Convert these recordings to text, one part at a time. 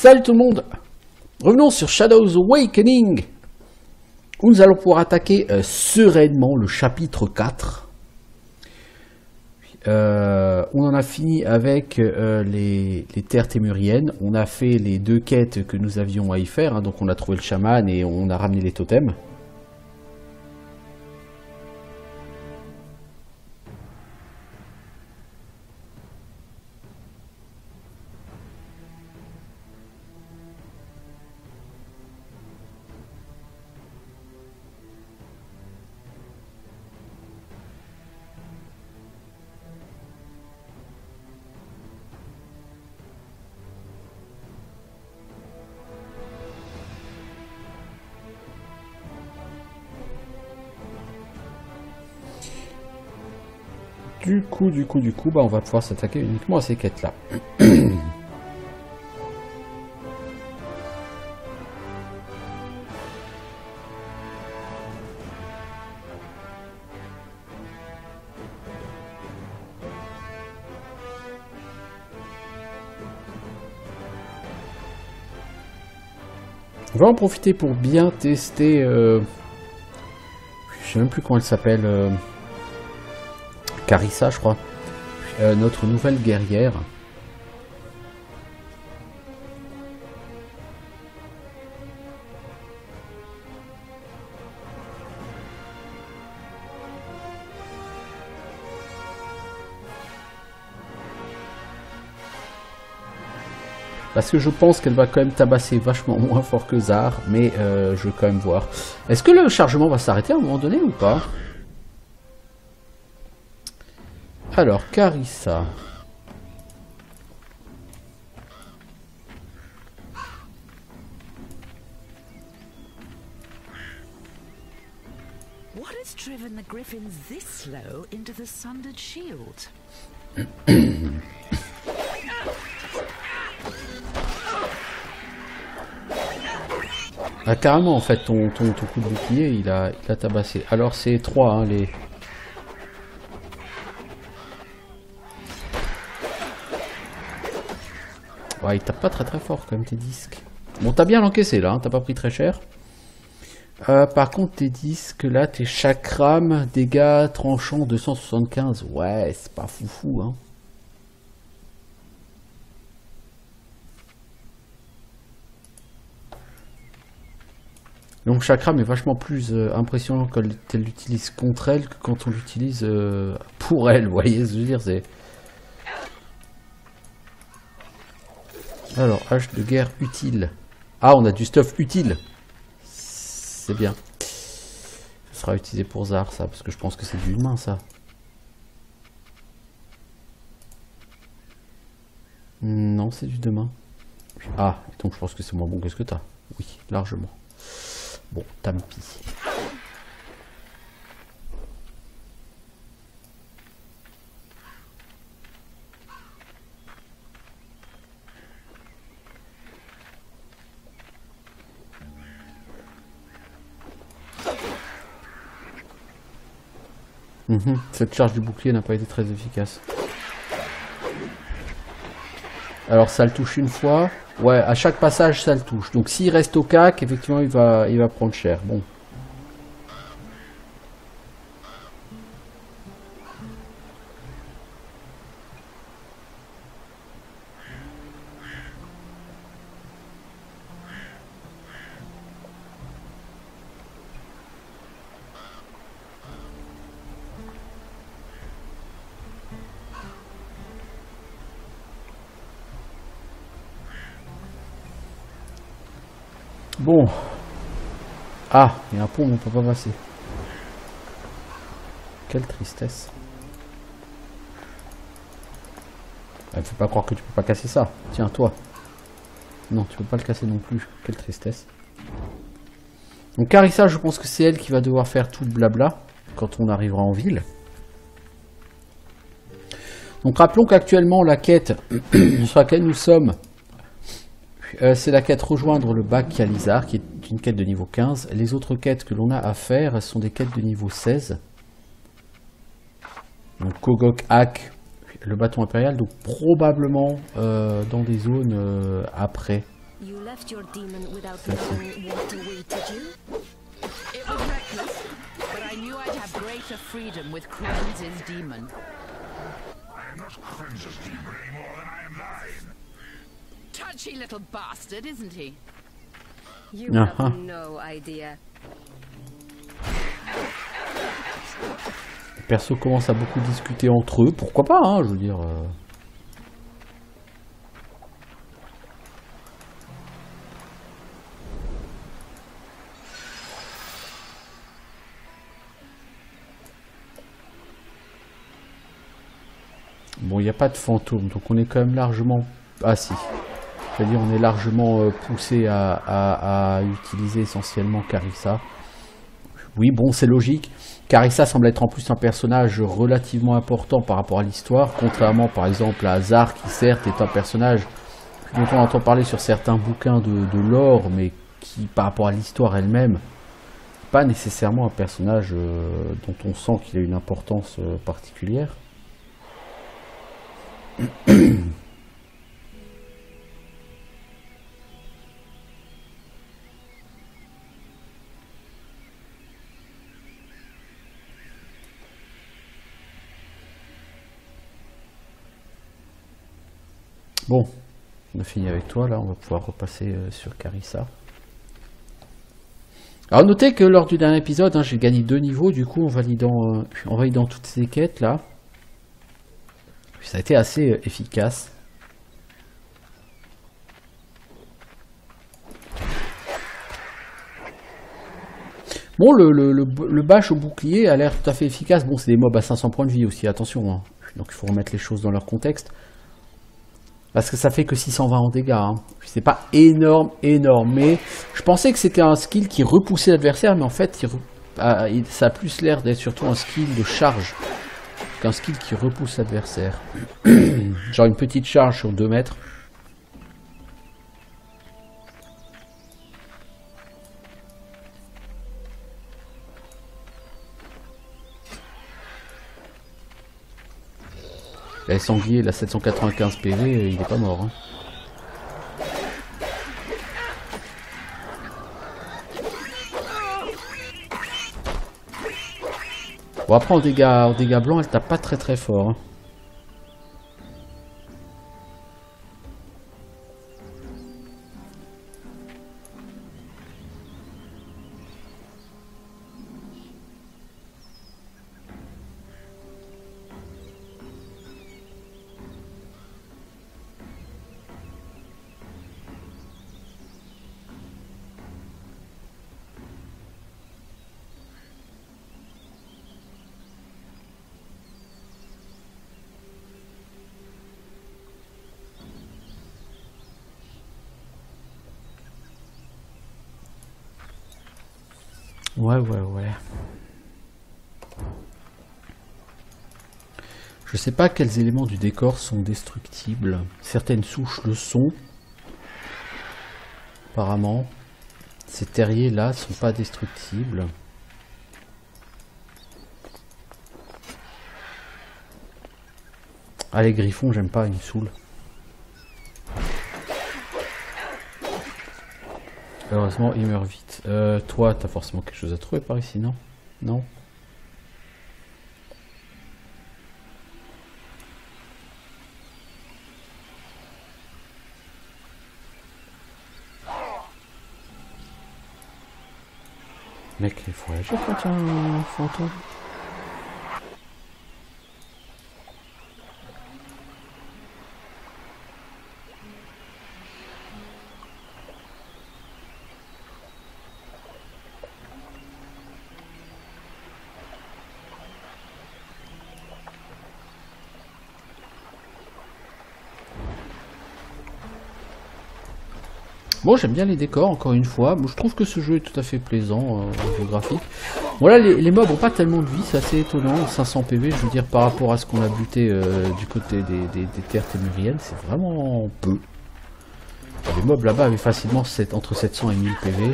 Salut tout le monde. Revenons sur Shadows Awakening, où nous allons pouvoir attaquer sereinement le chapitre 4. On en a fini avec les terres témuriennes. On a fait les deux quêtes que nous avions à y faire, hein. Donc on a trouvé le chaman et on a ramené les totems. Du coup, bah, on va pouvoir s'attaquer uniquement à ces quêtes-là. On va en profiter pour bien tester... je sais même plus comment elle s'appelle... Carissa, je crois. Notre nouvelle guerrière. Parce que je pense qu'elle va quand même tabasser vachement moins fort que Zar, mais je veux quand même voir. Est-ce que le chargement va s'arrêter à un moment donné ou pas? Alors, Carissa. What has driven the griffins this slow into the sundered shield? Ah, carrément, en fait, ton coup de bouclier, il a tabassé. Alors, c'est 3, hein, les... Ouais, il tape pas très fort quand même tes disques. Bon, t'as bien l'encaissé là, hein, t'as pas pris très cher. Par contre, tes disques là, tes chakram, dégâts tranchants 275. Ouais, c'est pas foufou, hein. Donc, chakram est vachement plus impressionnant quand elle l'utilise contre elle que quand on l'utilise pour elle. Vous voyez ce que je veux dire, c'est. Alors, hache de guerre utile. Ah, on a du stuff utile. C'est bien. Ce sera utilisé pour Zar, ça, parce que je pense que c'est du humain, ça. Non, c'est du demain. Ah, donc je pense que c'est moins bon que ce que t'as. Oui, largement. Bon, tant pis. Cette charge du bouclier n'a pas été très efficace. Alors ça le touche une fois. Ouais, à chaque passage ça le touche. Donc s'il reste au cac, effectivement il va prendre cher. Bon. Bon. Ah, il y a un pont, mais on peut pas passer. Quelle tristesse. Il faut pas croire que tu peux pas casser ça. Tiens, toi. Non, tu peux pas le casser non plus. Quelle tristesse. Donc Carissa, je pense que c'est elle qui va devoir faire tout le blabla quand on arrivera en ville. Donc rappelons qu'actuellement la quête sur laquelle nous sommes, c'est la quête rejoindre le bac Khalizar, qui est une quête de niveau 15. Les autres quêtes que l'on a à faire sont des quêtes de niveau 16. Donc Kogok Hak, le bâton impérial, donc probablement dans des zones après You left your demon without knowing what awaited you? It was reckless, but I knew I'd have greater freedom with Kren's demon. I am not Kren's demon any more than I am thine. Touchy little bastard, isn't he? You have no idea. Les persos commencent à beaucoup discuter entre eux, pourquoi pas, hein, je veux dire. Bon, il n'y a pas de fantôme, donc on est quand même largement... Ah si. C'est-à-dire on est largement poussé à utiliser essentiellement Carissa. Oui, bon, c'est logique. Carissa semble être en plus un personnage relativement important par rapport à l'histoire, contrairement par exemple à Azar, qui certes est un personnage dont on entend parler sur certains bouquins de lore, mais qui par rapport à l'histoire elle-même, pas nécessairement un personnage dont on sent qu'il a une importance particulière. Bon, on a fini avec toi, là, on va pouvoir repasser sur Carissa. Alors notez que lors du dernier épisode, hein, j'ai gagné 2 niveaux, du coup en validant toutes ces quêtes là. Ça a été assez efficace. Bon, le bash au bouclier a l'air tout à fait efficace. Bon, c'est des mobs à 500 points de vie aussi, attention, hein. Donc il faut remettre les choses dans leur contexte. Parce que ça fait que 620 en dégâts, hein. C'est pas énorme, mais je pensais que c'était un skill qui repoussait l'adversaire, mais en fait, ça a plus l'air d'être surtout un skill de charge qu'un skill qui repousse l'adversaire. Genre une petite charge sur 2 mètres. Le sanglier, il a 795 PV, il est pas mort. Hein. Bon, après en dégâts blancs, elle tape pas très fort. Hein. Ouais. Je sais pas quels éléments du décor sont destructibles. Certaines souches le sont. Apparemment. Ces terriers là sont pas destructibles. Ah, les griffons, j'aime pas, ils me saoulent. Heureusement, il meurt vite. Toi, t'as forcément quelque chose à trouver par ici, non? Non? Mec, il faut agir quand il y a un fantôme. Bon, j'aime bien les décors, encore une fois. Bon, je trouve que ce jeu est tout à fait plaisant au niveau graphique. Bon, là, les mobs n'ont pas tellement de vie, c'est assez étonnant. 500 PV, je veux dire, par rapport à ce qu'on a buté du côté des terres témuriennes, c'est vraiment peu. Les mobs là-bas avaient facilement entre 700 et 1000 PV.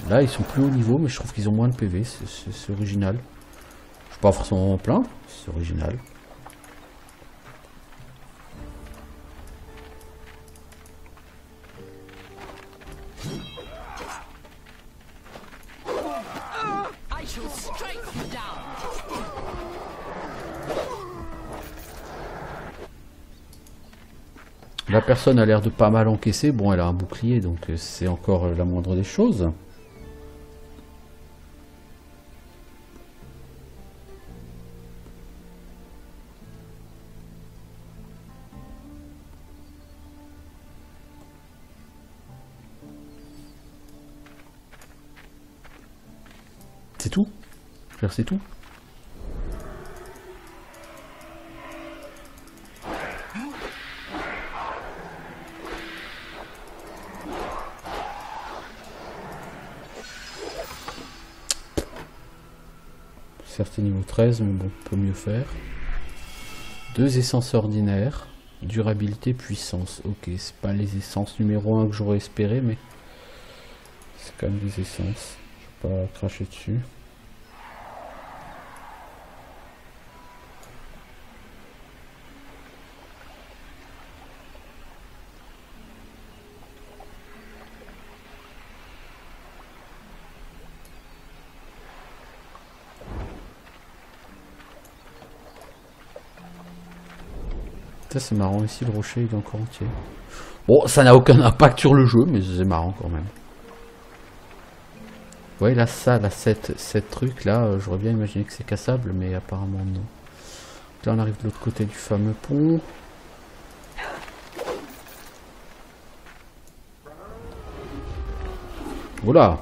Là, ils sont plus haut niveau, mais je trouve qu'ils ont moins de PV, c'est original. Je suis pas forcément plein, c'est original. La personne a l'air de pas mal encaisser. Bon, elle a un bouclier, donc c'est encore la moindre des choses. C'est tout? C'est tout? Certes niveau 13, mais bon, on peut mieux faire. 2 essences ordinaires. Durabilité, puissance. Ok, c'est pas les essences numéro 1 que j'aurais espéré, mais c'est quand même des essences. Je vais pas cracher dessus. Ça c'est marrant, ici le rocher il est encore entier. Bon, ça n'a aucun impact sur le jeu, mais c'est marrant quand même. Ouais, là, ça, là, cette truc là, j'aurais bien imaginé que c'est cassable, mais apparemment non. Là, on arrive de l'autre côté du fameux pont. Oula!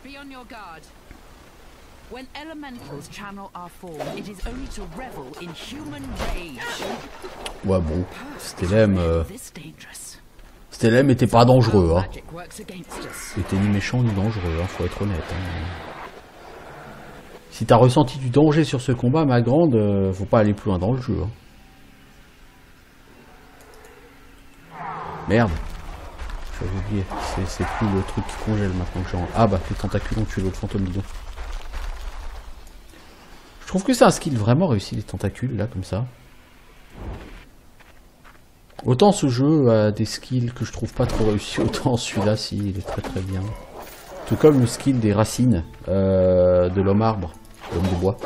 Be on your guard. When elementals channel our form, it is only to revel in human rage. Ouais, bon, Stellem This dangerous. Stellem était pas dangereux, hein. Magic works against us. Il était ni méchant ni dangereux, hein, faut être honnête. Hein. Si t'as ressenti du danger sur ce combat, ma grande, faut pas aller plus loin dans le jeu. Hein. Merde. J'avais oublié, c'est plus le truc qui congèle maintenant que j'ai... Ah bah, les tentacules ont tué l'autre fantôme bidon. Je trouve que c'est un skill vraiment réussi, les tentacules, là, comme ça. Autant ce jeu a des skills que je trouve pas trop réussis, autant celui-là, si, il est très très bien. Tout comme le skill des racines de l'homme arbre, l'homme de bois.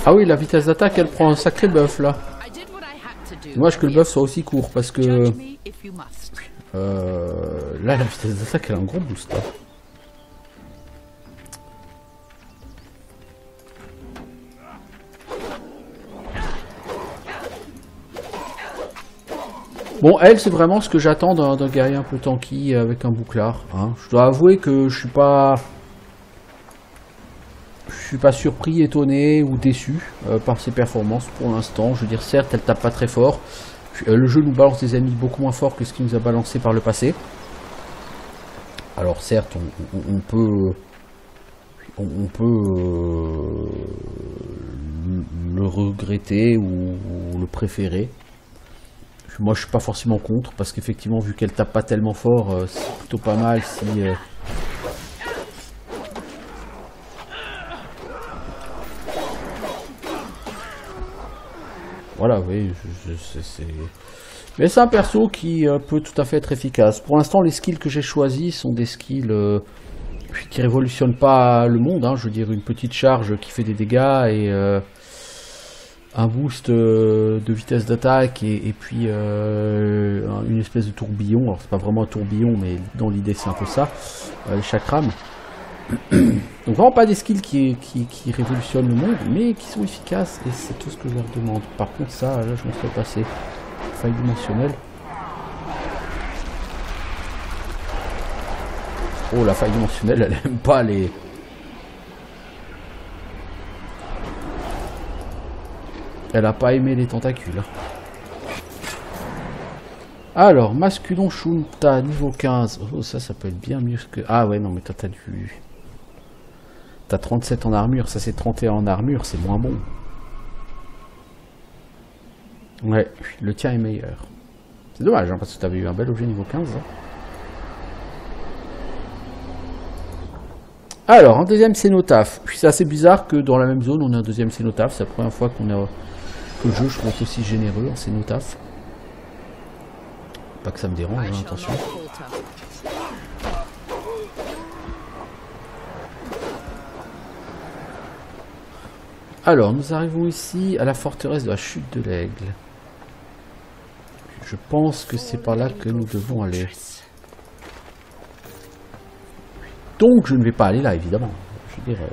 Ah oui, la vitesse d'attaque, elle prend un sacré buff là. Dommage que le buff soit aussi court parce que... là, la vitesse d'attaque, elle a un gros boost. Là. Bon, elle, c'est vraiment ce que j'attends d'un guerrier un peu tanky avec un bouclard. Hein. Je dois avouer que je suis pas surpris, étonné ou déçu par ses performances pour l'instant. Je veux dire, certes, elle tape pas très fort. Le jeu nous balance des ennemis beaucoup moins forts que ce qu'il nous a balancé par le passé. Alors certes, on peut le regretter ou le préférer. Moi je suis pas forcément contre parce qu'effectivement vu qu'elle tape pas tellement fort, c'est plutôt pas mal si... Voilà, oui, c'est... Mais c'est un perso qui peut tout à fait être efficace. Pour l'instant, les skills que j'ai choisis sont des skills qui révolutionnent pas le monde. Hein. Je veux dire, une petite charge qui fait des dégâts et un boost de vitesse d'attaque et puis une espèce de tourbillon. Alors, c'est pas vraiment un tourbillon, mais dans l'idée, c'est un peu ça. Les chakram. Donc vraiment pas des skills qui révolutionnent le monde, mais qui sont efficaces, et c'est tout ce que je leur demande. Par contre ça, là je m'en serais passé. Faille dimensionnelle. Oh, la faille dimensionnelle, elle aime pas les... Elle a pas aimé les tentacules. Alors, Masculon Shunta, niveau 15. Oh, ça peut être bien mieux que... Ah ouais, non, mais toi, t'as du... T'as 37 en armure, ça c'est 31 en armure, c'est moins bon. Ouais, le tien est meilleur. C'est dommage, hein, parce que tu avais eu un bel objet niveau 15. Hein. Alors, un deuxième cénotaphe. Puis c'est assez bizarre que dans la même zone, on ait un deuxième cénotaphe. C'est la première fois qu'on a que le jeu, je trouve, aussi généreux en cénotaphe. Pas que ça me dérange, hein, attention. Alors, nous arrivons ici à la forteresse de la chute de l'aigle. Je pense que c'est par là que nous devons aller. Donc, je ne vais pas aller là, évidemment. Je veux dire,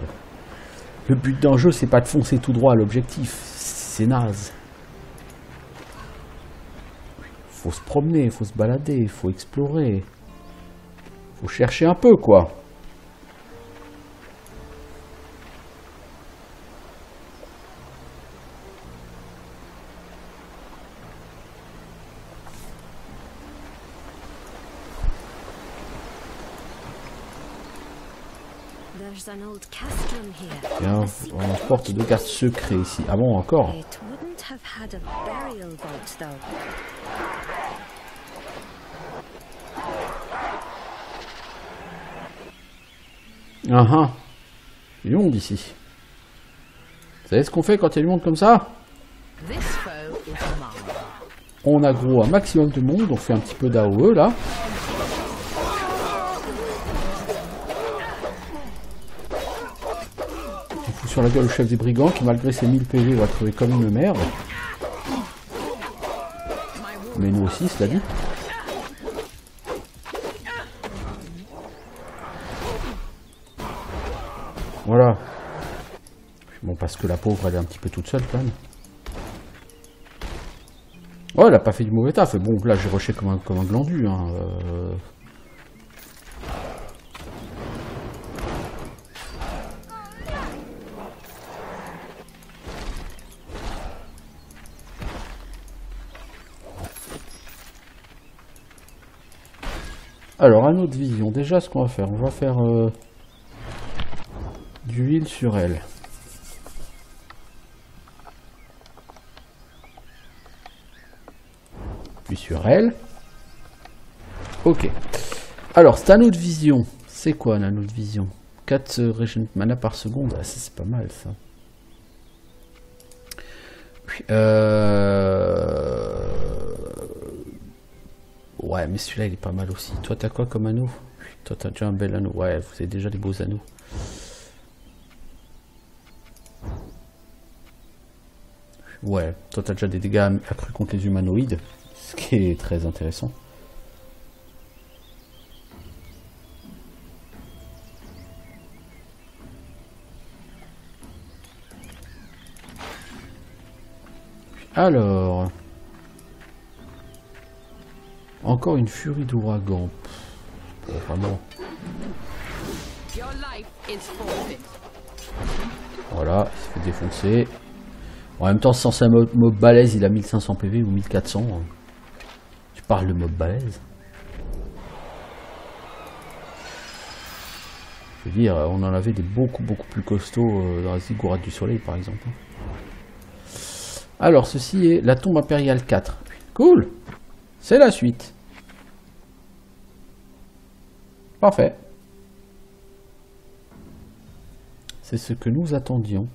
le but d'un jeu, c'est pas de foncer tout droit à l'objectif. C'est naze. Faut se promener, faut se balader, faut explorer. Faut chercher un peu, quoi. There's an old castrum here. Il y a une porte de garde secret ici. Ah bon, encore? It wouldn't have had a burial vault, though. Ah ah. Il y a du monde ici. Vous savez ce qu'on fait quand il y a du monde comme ça? This foe is mine. On aggro un maximum de monde, on fait un petit peu d'AOE là. On fout sur la gueule le chef des brigands qui malgré ses 1000 PV va crever comme une merde. Mais nous aussi, cela dit. Voilà. Bon, parce que la pauvre, elle est un petit peu toute seule, quand même. Ouais, elle a pas fait du mauvais taf. Bon, là, j'ai rushé comme un glandu. Hein. Alors, à notre vision, déjà, ce qu'on va faire, on va faire d'huile sur elle. Puis sur elle. Ok. Alors, c'est à notre vision. C'est quoi à notre vision? 4 régent mana par seconde. Ah, c'est pas mal, ça. Ouais, mais celui-là, il est pas mal aussi. Toi, t'as quoi comme anneau? Toi, t'as déjà un bel anneau. Ouais, vous avez déjà des beaux anneaux. Ouais, toi, t'as déjà des dégâts accrus contre les humanoïdes. Ce qui est très intéressant. Alors... Encore une furie d'ouragan. Vraiment. Voilà, il se fait défoncer. En même temps, sans un mob balèze, il a 1500 PV ou 1400. Tu parles de mob balèze? Je veux dire, on en avait des beaucoup plus costauds dans la Ziggurat du Soleil, par exemple. Alors, ceci est la tombe impériale 4. Cool! C'est la suite. Parfait. C'est ce que nous attendions.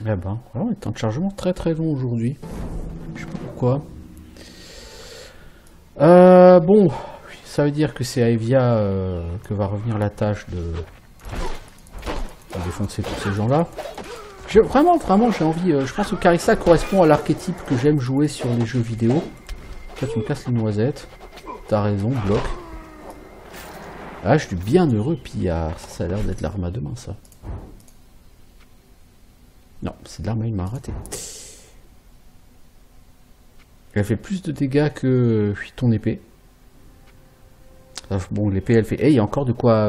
Eh ben, voilà, temps de chargement très long aujourd'hui. Je sais pas pourquoi. Bon, Ça veut dire que c'est à Evia que va revenir la tâche de défoncer tous ces gens-là. Vraiment, j'ai envie... je pense que Carissa correspond à l'archétype que j'aime jouer sur les jeux vidéo. Toi, tu me casses les noisettes. T'as raison, bloc. Ah, je suis bien heureux, pillard. Ça a l'air d'être l'arme à deux mains, ça. Non, c'est de l'arme à une main ratée. Elle fait plus de dégâts que ton épée. Bon, l'épée, elle fait... Eh, il y a encore de quoi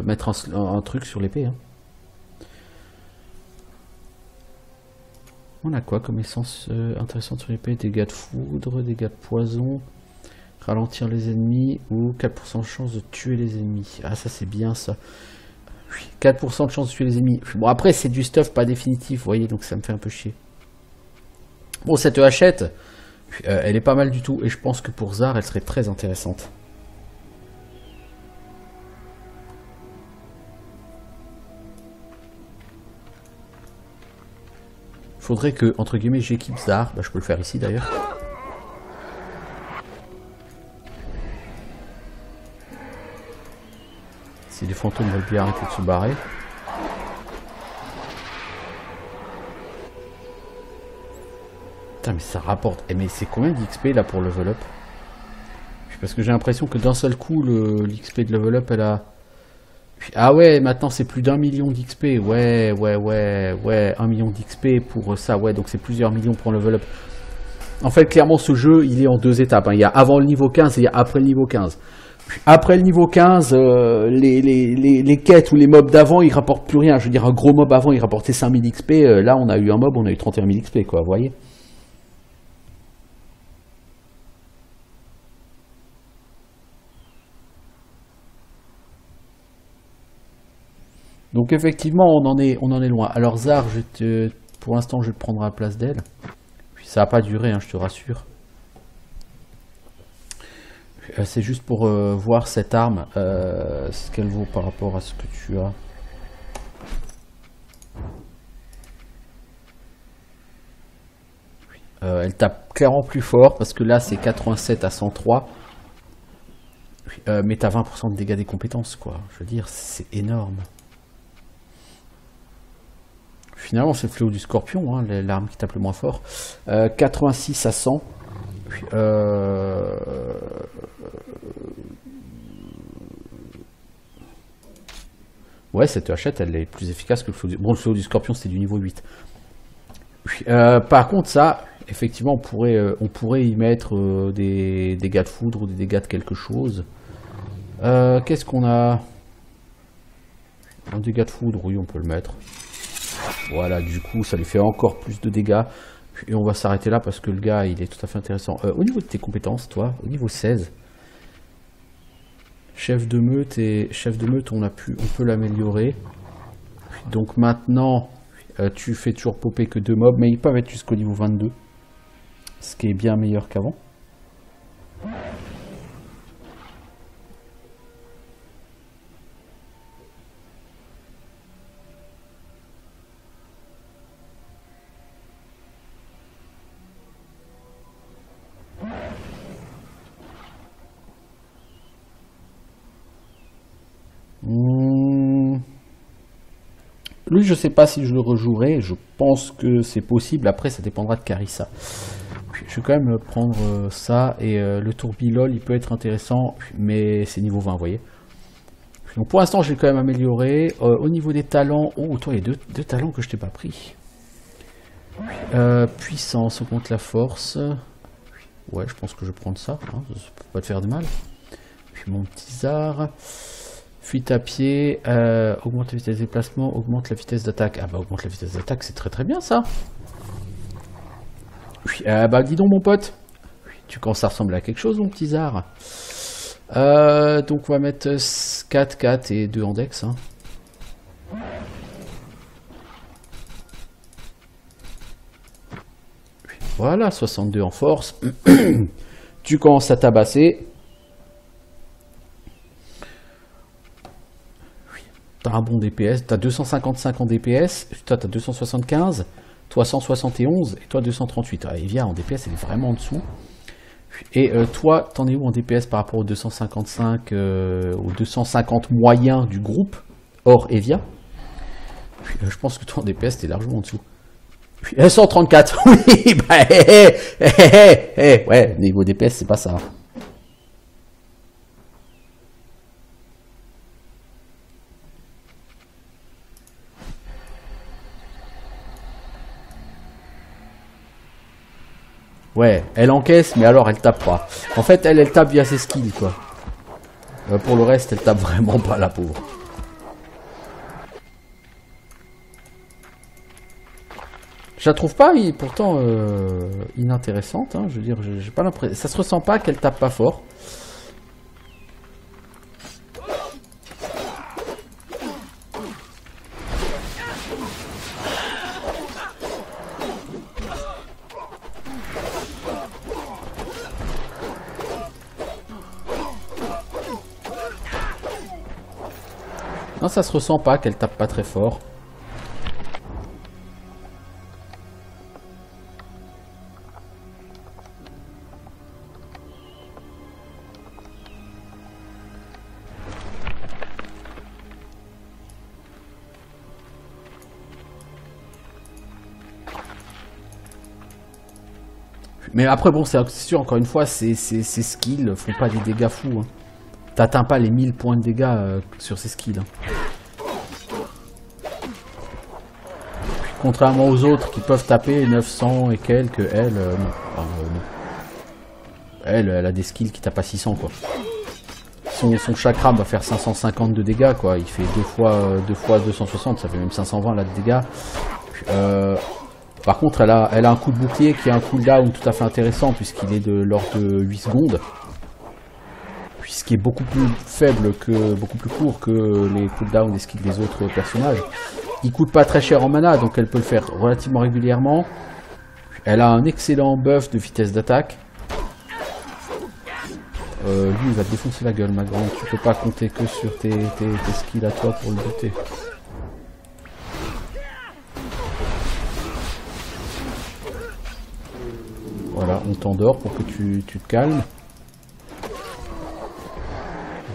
mettre un truc sur l'épée. Hein. On a quoi comme essence intéressante sur l'épée? Dégâts de foudre, dégâts de poison, ralentir les ennemis ou 4% de chance de tuer les ennemis. Ah, ça, c'est bien, ça. 4% de chance de tuer les ennemis. Bon, après, c'est du stuff pas définitif, vous voyez, donc ça me fait un peu chier. Bon, cette hachette, elle est pas mal du tout, et je pense que pour Zar, elle serait très intéressante. Faudrait que, entre guillemets, j'équipe Zar. Bah, je peux le faire ici, d'ailleurs. Si les fantômes veulent bien arrêter de se barrer. Putain, mais ça rapporte. Eh, mais c'est combien d'XP là pour level up? Parce que j'ai l'impression que d'un seul coup, l'XP de level up, elle a... Ah ouais, maintenant c'est plus d'1 million d'XP. Ouais, 1 million d'XP pour ça, ouais, donc c'est plusieurs millions pour un level up. En fait, clairement, ce jeu, il est en deux étapes. Hein. Il y a avant le niveau 15 et il y a après le niveau 15. Après le niveau 15, les quêtes ou les mobs d'avant, ils rapportent plus rien. Je veux dire, un gros mob avant, il rapportait 5000 XP. Là, on a eu un mob, on a eu 31 000 XP, quoi, vous voyez. Donc effectivement, on en est loin. Alors Zar, pour l'instant, je vais te prendre à la place d'elle. Puis ça va pas durer, hein, je te rassure. C'est juste pour voir cette arme, ce qu'elle vaut par rapport à ce que tu as. Elle tape clairement plus fort parce que là c'est 87 à 103. Mais t'as 20% de dégâts des compétences, quoi. Je veux dire, c'est énorme. Finalement, c'est le fléau du scorpion, hein, l'arme qui tape le moins fort. 86 à 100. Ouais, cette hachette, elle est plus efficace que le fléau du... Bon, le fléau du scorpion, c'était du niveau 8. Par contre, ça, effectivement, on pourrait y mettre des dégâts de foudre ou des dégâts de quelque chose. Qu'est-ce qu'on a? Un dégât de foudre, oui, on peut le mettre. Voilà, du coup, ça lui fait encore plus de dégâts. Et on va s'arrêter là parce que le gars, il est tout à fait intéressant. Au niveau de tes compétences, toi, au niveau 16, chef de meute, on peut l'améliorer. Donc maintenant, tu fais toujours popper que 2 mobs, mais ils peuvent être jusqu'au niveau 22. Ce qui est bien meilleur qu'avant. Lui, je sais pas si je le rejouerai. Je pense que c'est possible. Après, ça dépendra de Carissa. Je vais quand même prendre ça. Et le tourbilol, il peut être intéressant. Mais c'est niveau 20, vous voyez. Donc pour l'instant, j'ai quand même amélioré. Au niveau des talents... Oh, toi, il y a deux talents que je t'ai pas pris. Puissance, augmente la force. Ouais, je pense que je vais prendre ça. Hein, ça peut pas te faire de mal. Puis mon petit Zar... Fuite à pied, augmente la vitesse de déplacement, augmente la vitesse d'attaque. Ah bah augmente la vitesse d'attaque, c'est très très bien ça. Bah dis donc mon pote, tu commences à ressembler à quelque chose mon petit Zar. Donc on va mettre 4, 4 et 2 en dex. Hein. Voilà, 62 en force. Tu commences à tabasser. T'as un bon DPS, t'as 255 en DPS, toi t'as 275, toi 171 et toi 238. Ah, Evia en DPS elle est vraiment en dessous. Et toi, t'en es où en DPS par rapport aux 255, aux 250 moyens du groupe, hors Evia? Je pense que toi en DPS, t'es largement en dessous. 134, oui, bah, ouais, niveau DPS, c'est pas ça. Ouais, elle encaisse, mais alors elle tape pas. En fait, elle tape via ses skills, quoi. Pour le reste, elle tape vraiment pas, la pauvre. Je la trouve pas, pourtant, inintéressante. Hein, je veux dire, j'ai pas l'impression. Ça se ressent pas qu'elle tape pas fort. Non, ça se ressent pas qu'elle tape pas très fort. Mais après, bon, c'est sûr, encore une fois, ces skills font pas des dégâts fous. Hein. T'atteins pas les 1000 points de dégâts sur ces skills. Hein. Contrairement aux autres qui peuvent taper 900 et quelques, elle, non. Enfin, non. Elle a des skills qui tapent à 600, quoi. Son chakra va faire 550 de dégâts, quoi. Il fait 2 fois 260, ça fait même 520 là de dégâts. Par contre, elle a un coup de bouclier qui a un cooldown tout à fait intéressant, puisqu'il est de l'ordre de 8 secondes. Puisqu'il est beaucoup plus faible beaucoup plus court que les cooldowns des skills des autres personnages. Il coûte pas très cher en mana, donc elle peut le faire relativement régulièrement. Elle a un excellent buff de vitesse d'attaque. Lui, il va te défoncer la gueule, ma grande. Tu peux pas compter que sur tes skills à toi pour le buter. Voilà, on t'endort pour que tu te calmes.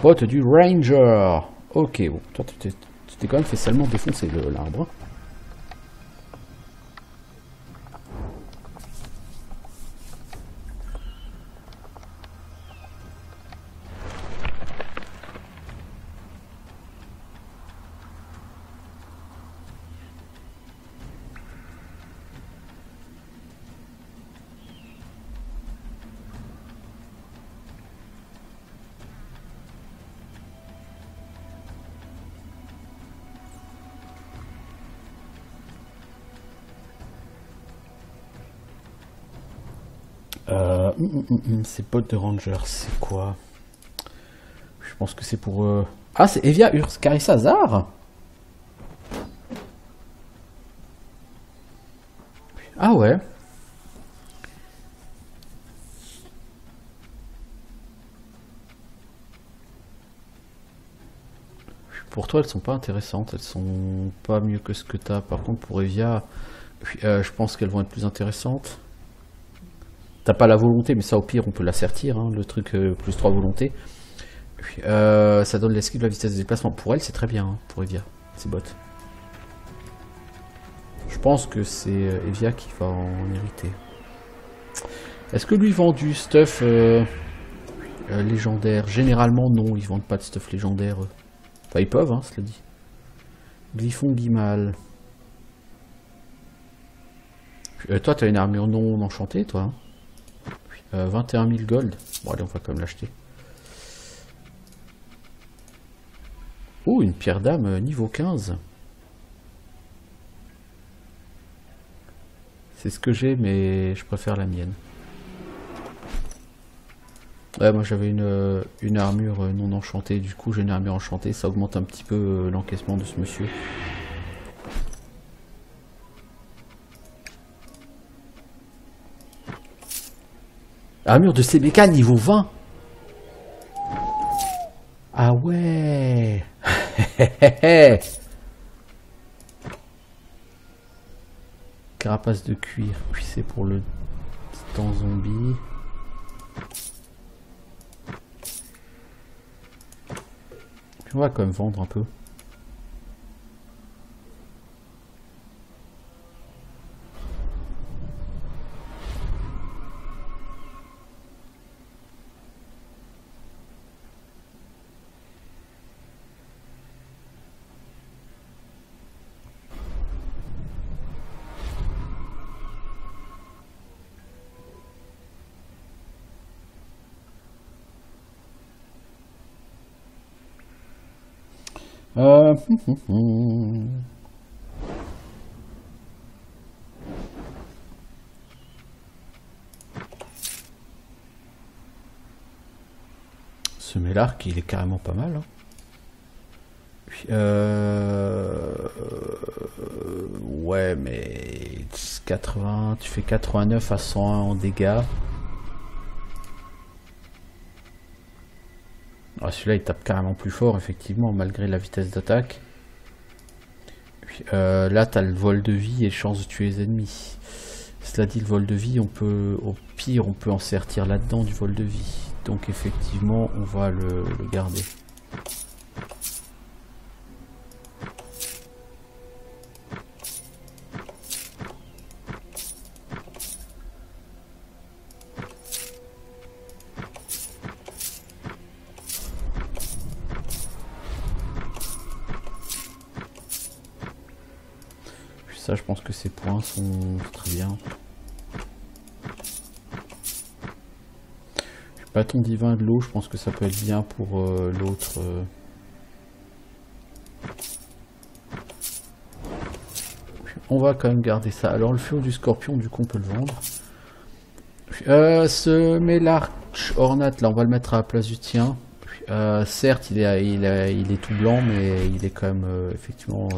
Bot du Ranger. Ok, bon, toi tu t'es quand même fait salement défoncer l'arbre. Ces potes de Ranger, c'est quoi? Je pense que c'est pour... Ah, c'est Evia Urskarisazar. Ah ouais. Pour toi, elles sont pas intéressantes. Elles sont pas mieux que ce que t'as. Par contre, pour Evia, je pense qu'elles vont être plus intéressantes. T'as pas la volonté, mais ça au pire on peut l'assertir, hein, le truc plus 3 volonté. Puis, ça donne l'esquive de la vitesse de déplacement. Pour elle c'est très bien, hein, pour Evia, c'est bot. Je pense que c'est Evia qui va en hériter. Est-ce que lui vend du stuff légendaire? Généralement non, ils vendent pas de stuff légendaire. Enfin ils peuvent, hein, cela dit. Glyphon Guimal. Toi t'as une armure non enchantée toi, hein. 21 000 gold. Bon allez, on va quand même l'acheter. Oh, une pierre d'âme niveau 15. C'est ce que j'ai, mais je préfère la mienne. Ouais, moi j'avais une armure non enchantée. Du coup j'ai une armure enchantée. Ça augmente un petit peu l'encaissement de ce monsieur. Armure de CBK niveau 20. Ah ouais. Carapace de cuir. Puis c'est pour le titan zombie. On va quand même vendre un peu. Ce mélarc, il est carrément pas mal. Hein. Puis, ouais, mais 80, tu fais 89 à 101 en dégâts. Ah, celui-là, il tape carrément plus fort, effectivement, malgré la vitesse d'attaque. Là, tu as le vol de vie et chance de tuer les ennemis. Cela dit, le vol de vie, on peut, au pire, on peut en sortir là-dedans du vol de vie. Donc, effectivement, on va le garder. Ça, je pense que ces points sont très bien. Bâton divin de l'eau, je pense que ça peut être bien pour l'autre. On va quand même garder ça. Alors le feu du scorpion, du coup, on peut le vendre. Ce mélarch ornate, là, on va le mettre à la place du tien. Certes, il est tout blanc, mais il est quand même effectivement...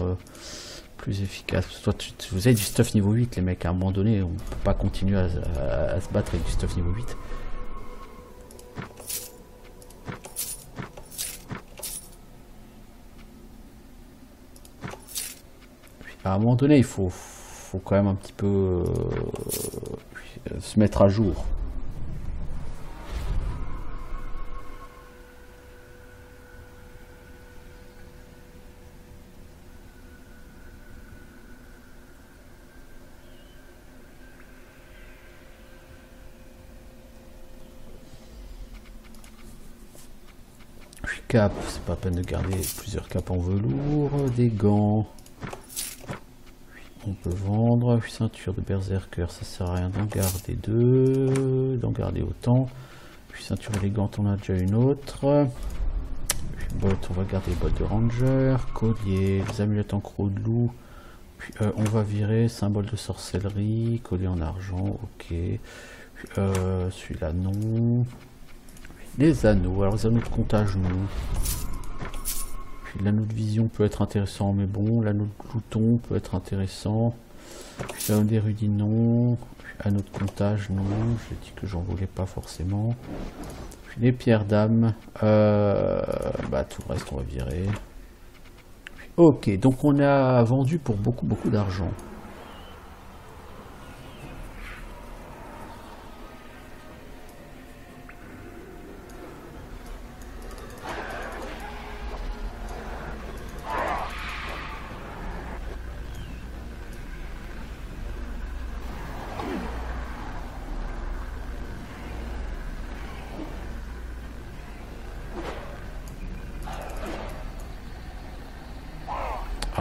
plus efficace. Toi, vous avez du stuff niveau 8, les mecs, à un moment donné, on peut pas continuer à se battre avec du stuff niveau 8. À un moment donné, il faut quand même un petit peu se mettre à jour. Cap, c'est pas la peine de garder plusieurs capes en velours, des gants, on peut vendre, ceinture de berserker, ça sert à rien d'en garder deux, d'en garder autant, puis ceinture élégante, on a déjà une autre, puis bottes, on va garder les bottes de ranger, collier, les amulettes en croc de loup, puis on va virer, symbole de sorcellerie, collier en argent, ok, celui-là non. Les anneaux, alors les anneaux de comptage non. Puis l'anneau de vision peut être intéressant, mais bon, l'anneau de glouton peut être intéressant. Puis l'anneau d'érudit non. Puis anneau de comptage non. J'ai dit que j'en voulais pas forcément. Puis les pierres d'âme, bah tout le reste on va virer. Puis, ok, donc on a vendu pour beaucoup d'argent.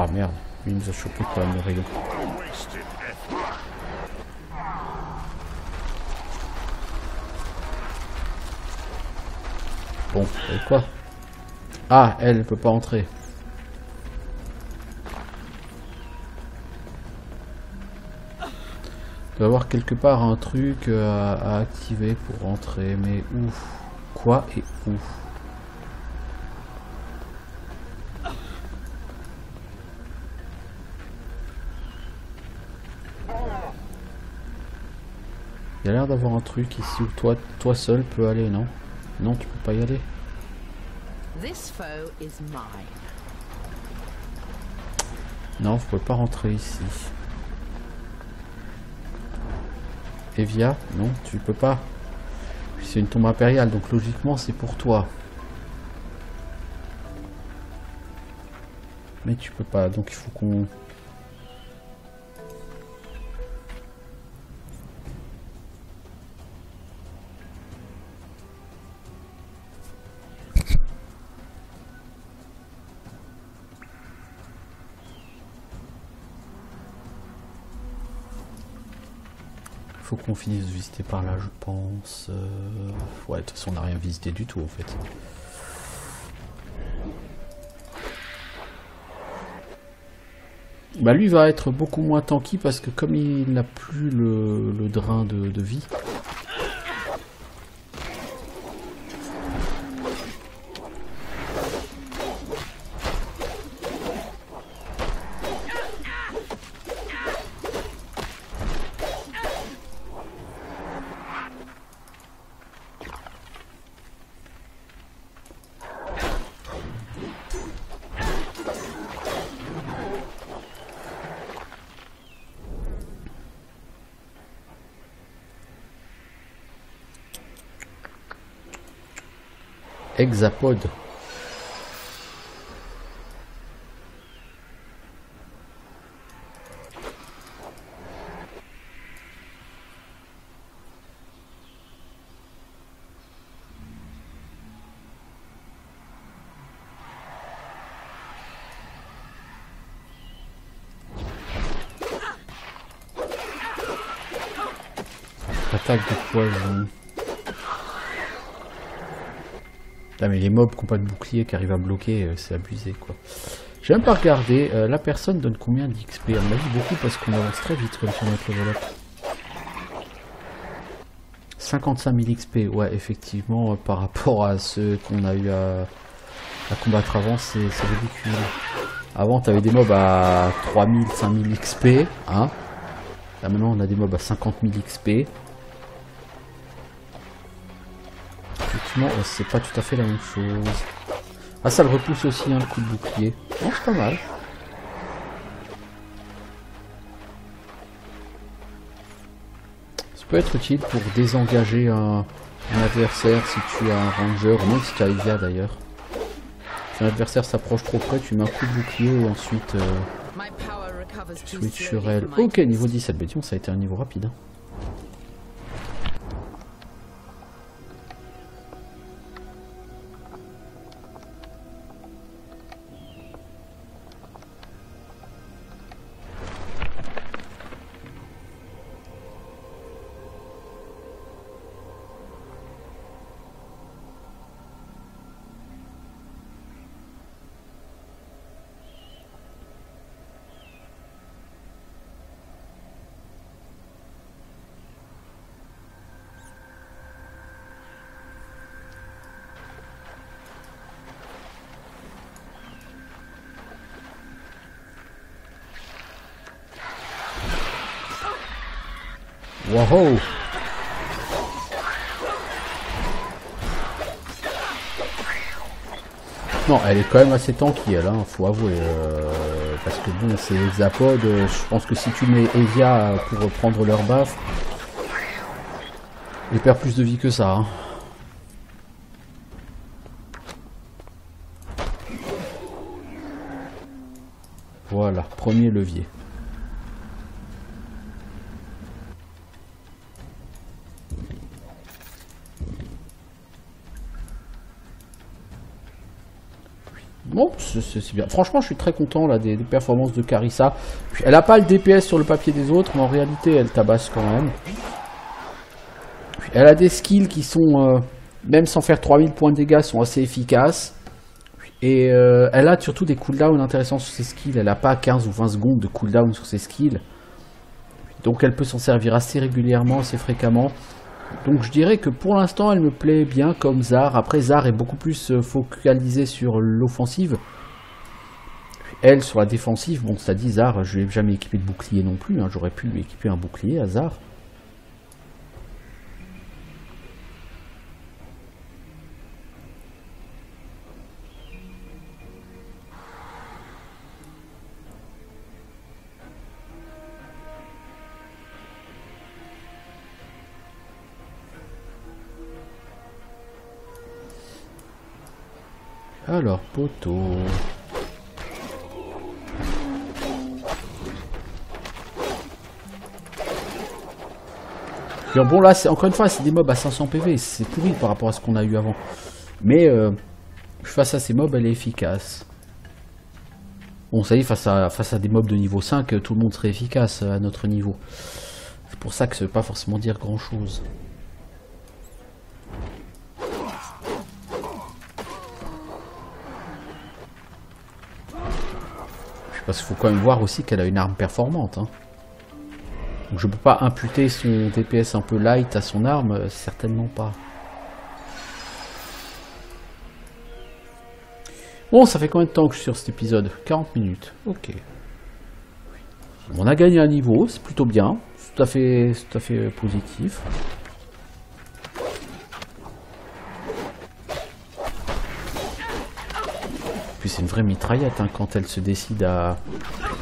Ah merde, lui il nous a chopé quand même le rayon. Bon, et quoi? Ah, elle peut pas entrer. Il doit y avoir quelque part un truc à activer pour rentrer, mais où? Quoi et où? Il y a l'air d'avoir un truc ici où toi seul peux aller, non? Non, tu peux pas y aller. This foe is mine. Non, vous pouvez pas rentrer ici. Evia, non, tu peux pas. C'est une tombe impériale, donc logiquement c'est pour toi. Mais tu peux pas, donc il faut qu'on... Faut qu'on finisse de visiter par là, je pense. Ouais, de toute façon, on n'a rien visité du tout, en fait. Bah, lui va être beaucoup moins tanky parce que comme il n'a plus le drain de vie... Hexapode. Attaque de poison. Ah mais les mobs qui n'ont pas de bouclier qui arrivent à bloquer, c'est abusé quoi. J'ai même pas regardé, la personne donne combien d'XP? On m'a dit beaucoup parce qu'on avance très vite comme sur notre level up. 55 000 XP, ouais effectivement par rapport à ceux qu'on a eu à combattre avant, c'est ridicule. Avant t'avais des mobs à 3000, 5000 XP, hein. Là maintenant on a des mobs à 50 000 XP. Effectivement, c'est pas tout à fait la même chose. Ah, ça le repousse aussi, hein, le coup de bouclier. Non, c'est pas mal. Ça peut être utile pour désengager un adversaire si tu as un ranger, ou même si tu as Evia d'ailleurs. Si un adversaire s'approche trop près, tu mets un coup de bouclier et ensuite tu switches sur elle. Ok, niveau 17, bah, ça a été un niveau rapide. Hein. Wow! Non, elle est quand même assez tanky, elle, hein, faut avouer. Parce que bon, c'est Hexapode, je pense que si tu mets Evia pour prendre leur baffe, il perd plus de vie que ça. Hein. Voilà, premier levier. Bon, c'est bien. Franchement, je suis très content là des performances de Carissa. Elle n'a pas le DPS sur le papier des autres, mais en réalité, elle tabasse quand même. Elle a des skills qui sont, même sans faire 3000 points de dégâts, sont assez efficaces. Et elle a surtout des cooldowns intéressants sur ses skills. Elle n'a pas 15 ou 20 secondes de cooldown sur ses skills. Donc elle peut s'en servir assez régulièrement, assez fréquemment. Donc je dirais que pour l'instant elle me plaît bien comme Zar. Après Zar est beaucoup plus focalisée sur l'offensive. Elle sur la défensive, bon ça dit Zar, je n'ai jamais équipé de bouclier non plus. Hein. J'aurais pu lui équiper un bouclier à Zar. Alors, poteau. Puis, bon, là, encore une fois, c'est des mobs à 500 PV. C'est pourri par rapport à ce qu'on a eu avant. Mais face à ces mobs, elle est efficace. Bon, ça y est, face à des mobs de niveau 5, tout le monde serait efficace à notre niveau. C'est pour ça que ça veut pas forcément dire grand chose. Parce qu'il faut quand même voir aussi qu'elle a une arme performante. Hein. Donc je peux pas imputer son DPS un peu light à son arme, certainement pas. Bon, ça fait combien de temps que je suis sur cet épisode? 40 minutes. Ok. On a gagné un niveau, c'est plutôt bien. C'est tout à fait positif. Puis c'est une vraie mitraillette hein, quand elle se décide à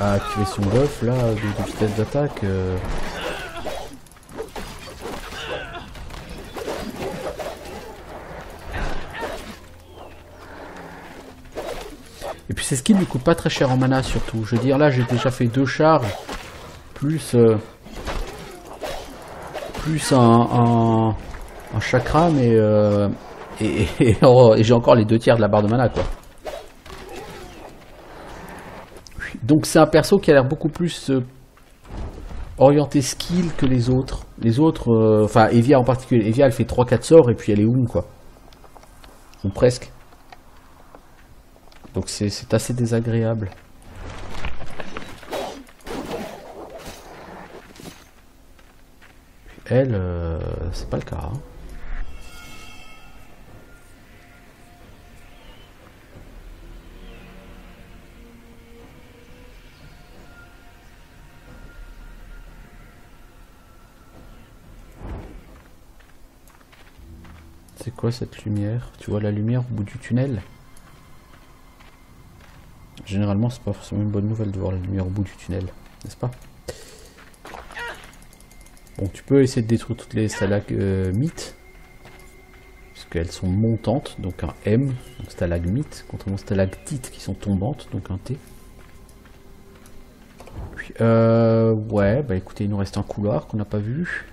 activer son buff là de vitesse d'attaque. Et puis ces skills lui coûtent pas très cher en mana surtout. Je veux dire là j'ai déjà fait 2 charges plus un chakram et j'ai encore les 2 tiers de la barre de mana quoi. Donc c'est un perso qui a l'air beaucoup plus orienté skill que les autres. Les autres, enfin Evia en particulier. Evia elle fait 3-4 sorts et puis elle est quoi. Ou presque. Donc c'est assez désagréable. Elle, c'est pas le cas. Hein. C'est quoi cette lumière? Tu vois la lumière au bout du tunnel? Généralement, c'est pas forcément une bonne nouvelle de voir la lumière au bout du tunnel, n'est-ce pas? Bon, tu peux essayer de détruire toutes les stalagmites. Parce qu'elles sont montantes, donc un M, donc stalagmite, contrairement aux stalactites qui sont tombantes, donc un T. Puis, ouais, bah écoutez, il nous reste un couloir qu'on n'a pas vu.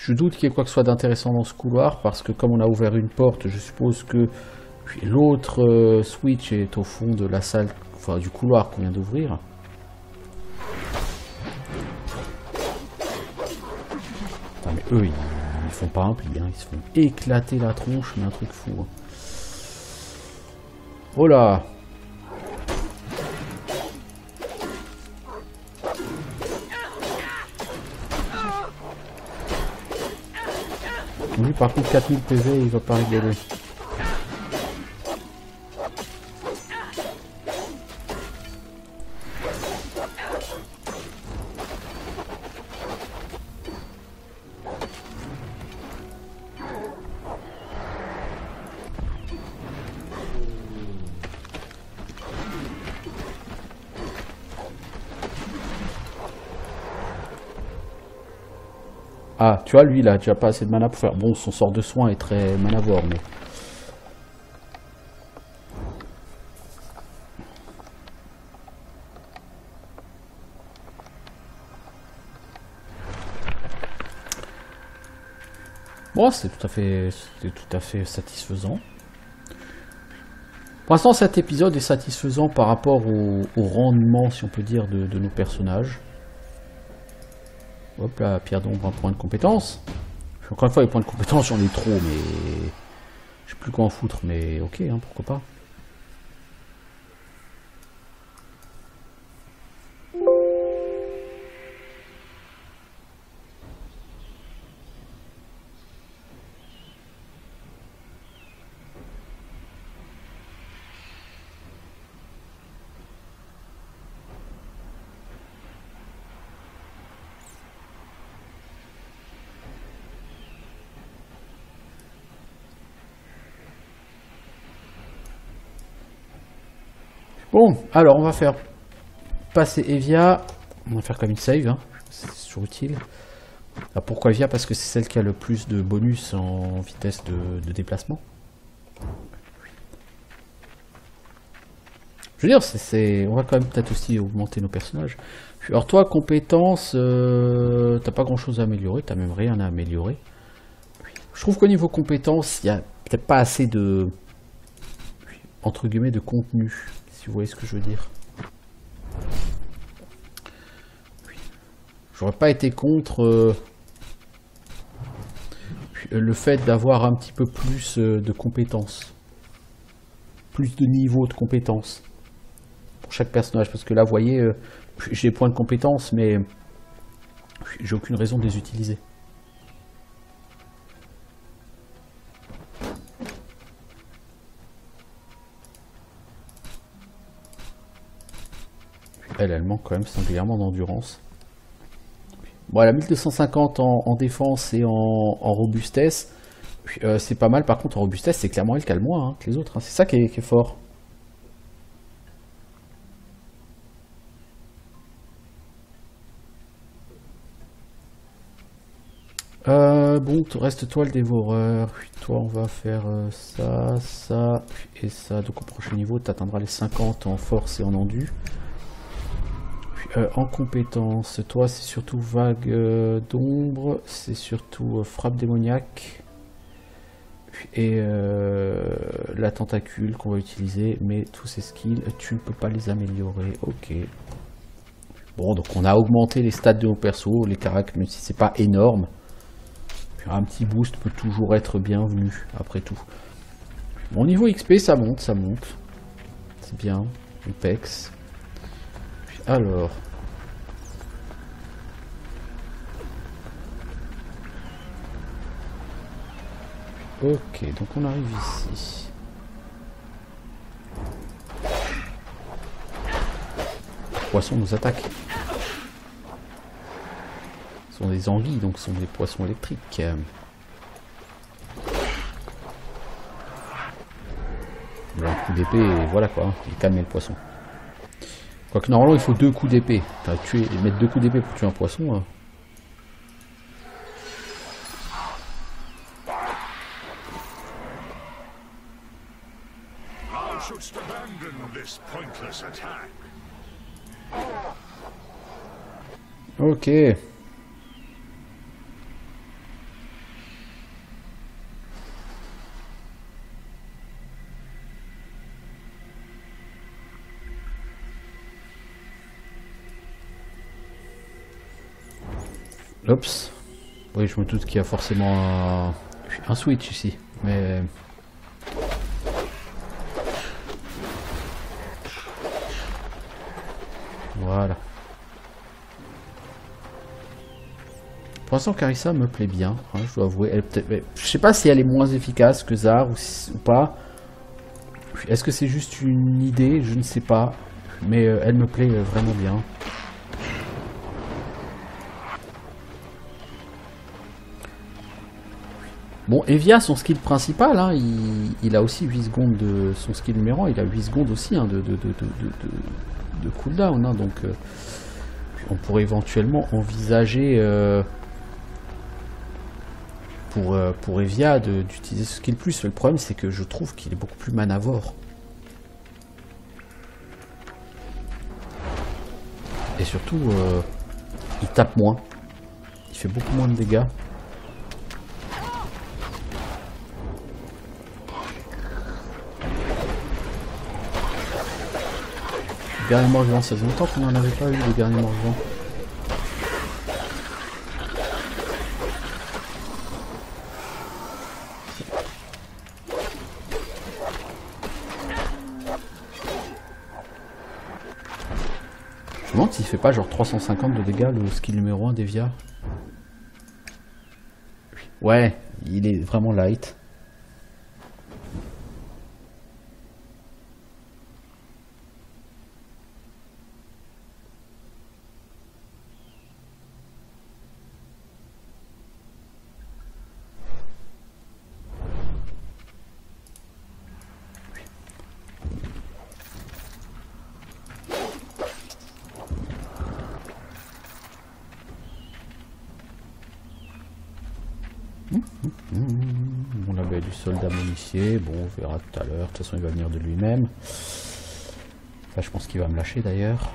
Je doute qu'il y ait quoi que ce soit d'intéressant dans ce couloir, parce que comme on a ouvert une porte, je suppose que l'autre switch est au fond de la salle, enfin du couloir qu'on vient d'ouvrir. Ah, mais eux, ils font pas un pli, hein. Ils se font éclater la tronche, mais un truc fou. Hein. Oh là! Lui par contre 4000 PV il va pas rigoler. Ah, tu vois, lui, il a déjà pas assez de mana pour faire... Bon, son sort de soin est très manavore, mais... Bon, c'est tout à fait satisfaisant. Pour l'instant, cet épisode est satisfaisant par rapport au rendement, si on peut dire, de nos personnages. Hop là, pierre d'ombre, un point de compétence. Encore une fois, les points de compétence, j'en ai trop, mais... Je sais plus quoi en foutre, mais ok, hein, pourquoi pas. Bon, alors on va faire passer Evia. On va faire comme une save, hein. C'est toujours utile. Alors pourquoi Evia? Parce que c'est celle qui a le plus de bonus en vitesse de déplacement. Je veux dire, on va quand même peut-être aussi augmenter nos personnages. Alors toi, compétences, t'as pas grand-chose à améliorer, t'as même rien à améliorer. Je trouve qu'au niveau compétences, il y a peut-être pas assez de, entre guillemets, de contenu, si vous voyez ce que je veux dire. J'aurais pas été contre le fait d'avoir un petit peu plus de compétences. Plus de niveaux de compétences. Pour chaque personnage. Parce que là, vous voyez, j'ai des points de compétences, mais j'ai aucune raison de les utiliser. Elle manque quand même singulièrement d'endurance. Bon, elle a 1250 en défense et en robustesse. C'est pas mal, par contre en robustesse, c'est clairement elle qui a le moins que les autres. Hein. C'est ça qui est fort. Bon, reste toi le dévoreur. Puis toi, on va faire ça, ça et ça. Donc au prochain niveau, tu atteindras les 50 en force et en endu. En compétences, toi c'est surtout vague d'ombre, c'est surtout frappe démoniaque et la tentacule qu'on va utiliser, mais tous ces skills tu ne peux pas les améliorer. Ok. Bon, donc on a augmenté les stats de nos persos, les caractères, même si c'est pas énorme. Un petit boost peut toujours être bienvenu après tout. Bon, niveau XP ça monte, ça monte. C'est bien, Apex. Alors, ok, donc on arrive ici. Les poissons nous attaquent. Ce sont des anguilles, donc ce sont des poissons électriques. Un coup d'épée, et voilà quoi, il calme le poisson. Quoique normalement il faut 2 coups d'épée. Mettre 2 coups d'épée pour tuer un poisson. Hein. Ok. Oups. Oui, je me doute qu'il y a forcément un switch ici, mais... Voilà. Pour l'instant, Carissa me plaît bien, hein, je dois avouer. Je sais pas si elle est moins efficace que Zar ou pas. Est-ce que c'est juste une idée? Je ne sais pas. Mais elle me plaît vraiment bien. Bon, Evia, son skill principal, hein, il a aussi 8 secondes de son skill numéro 1, il a 8 secondes aussi hein, de cooldown, hein, donc on pourrait éventuellement envisager pour Evia d'utiliser ce skill plus. Le problème c'est que je trouve qu'il est beaucoup plus manavore. Et surtout, il tape moins, il fait beaucoup moins de dégâts. Guerrier mort-vivant, ça faisait longtemps qu'on n'en avait pas eu de guerrier mort-vivant. Je me demande s'il fait pas genre 350 de dégâts le skill numéro 1 d'Evia. Ouais, il est vraiment light. Bon, là, du soldat momifié. Bon, on verra tout à l'heure. De toute façon, il va venir de lui-même. Enfin, je pense qu'il va me lâcher d'ailleurs.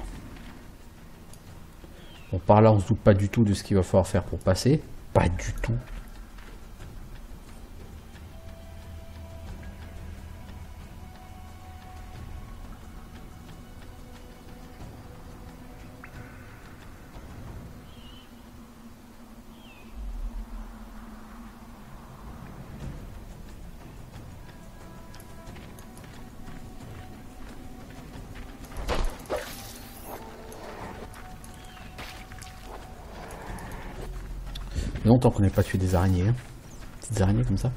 Bon, par là, on se doute pas du tout de ce qu'il va falloir faire pour passer. Pas du tout. Longtemps qu'on n'ait pas tué des araignées. Hein. Petites araignées comme ça.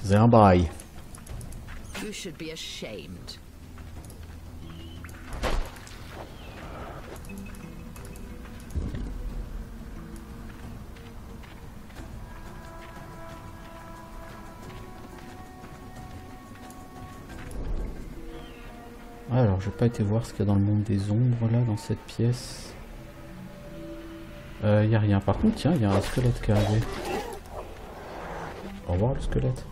C'est un bail. You should be ashamed. Alors, j'ai pas été voir ce qu'il y a dans le monde des ombres là, dans cette pièce. Y a rien. Par contre, tiens, il y a un squelette qui est arrivé. Au revoir le squelette.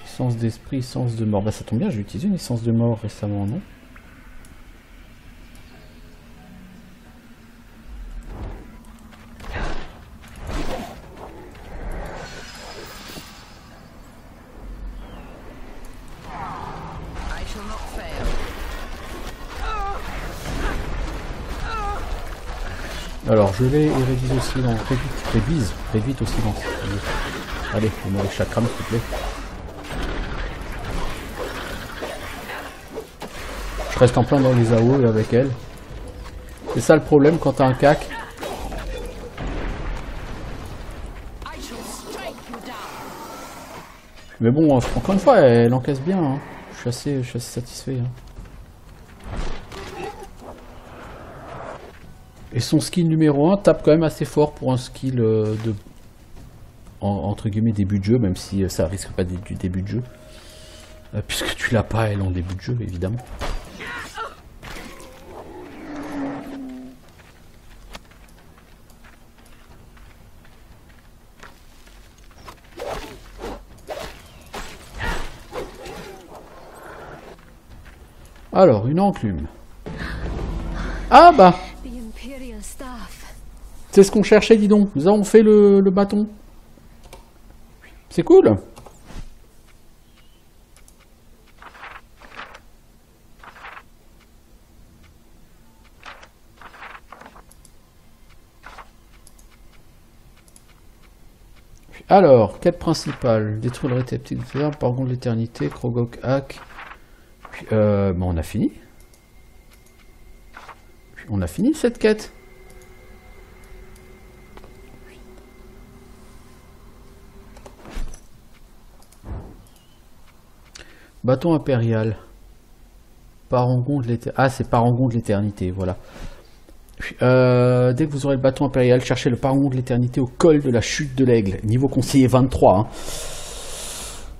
Essence d'esprit, essence de mort. Bah ça tombe bien, j'ai utilisé une essence de mort récemment, non? Alors je l'ai et réduise au silence. Réduite au silence. Allez, fais-moi les chakras, s'il te plaît. Je reste en plein dans les AO avec elle. C'est ça le problème quand t'as un cac. Mais bon, encore une fois, elle encaisse bien. Hein. Je suis assez satisfait. Hein. Et son skill numéro 1 tape quand même assez fort pour un skill de entre guillemets début de jeu, même si ça risque pas du début de jeu. Puisque tu l'as pas elle en début de jeu, évidemment. Alors, une enclume. Ah bah c'est ce qu'on cherchait, dis donc. Nous avons fait le bâton. C'est cool. Alors, quête principale. Détruire le réceptacle, par contre l'éternité, Krogok hack. Puis, bon, on a fini. Puis, on a fini cette quête. Bâton impérial. Parangon de l'éternité. Ah, c'est Parangon de l'éternité, voilà. Dès que vous aurez le bâton impérial, cherchez le Parangon de l'éternité au col de la chute de l'aigle. Niveau conseiller 23. Hein.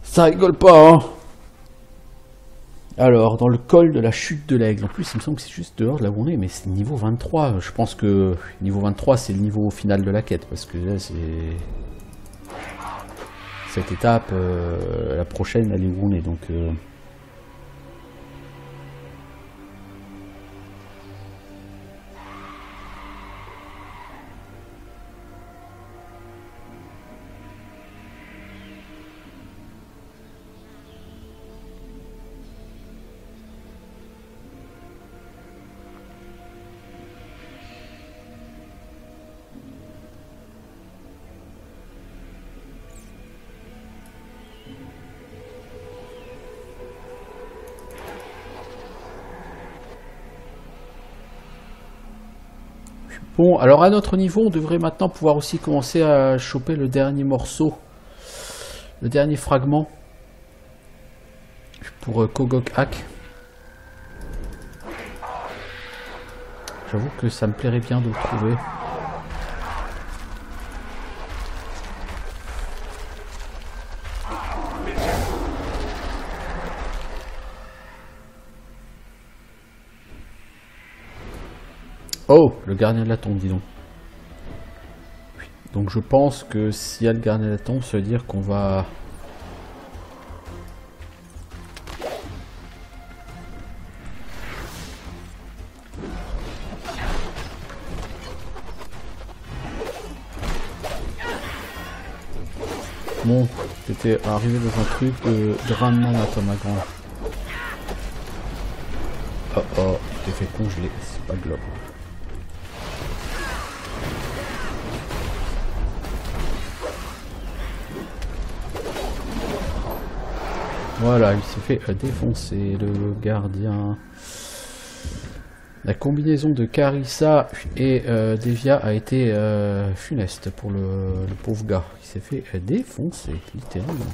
Ça rigole pas, hein. Alors, dans le col de la chute de l'aigle. En plus, il me semble que c'est juste dehors de là où on est, mais c'est niveau 23. Je pense que niveau 23, c'est le niveau final de la quête. Parce que là, c'est... Cette étape, la prochaine, elle est où on est, donc... Bon, alors à notre niveau, on devrait maintenant pouvoir aussi commencer à choper le dernier morceau, le dernier fragment pour Kogok Hack. J'avoue que ça me plairait bien de le trouver. Oh, le gardien de la tombe, dis donc. Donc je pense que s'il y a le garder la tombe, ça veut dire qu'on va... Bon, t'étais arrivé dans un truc de drame là, Thomas Grand. Oh oh, t'es fait congeler, c'est pas grave. Voilà, il s'est fait défoncer, le gardien. La combinaison de Carissa et Devia a été funeste pour le pauvre gars. Il s'est fait défoncer, littéralement.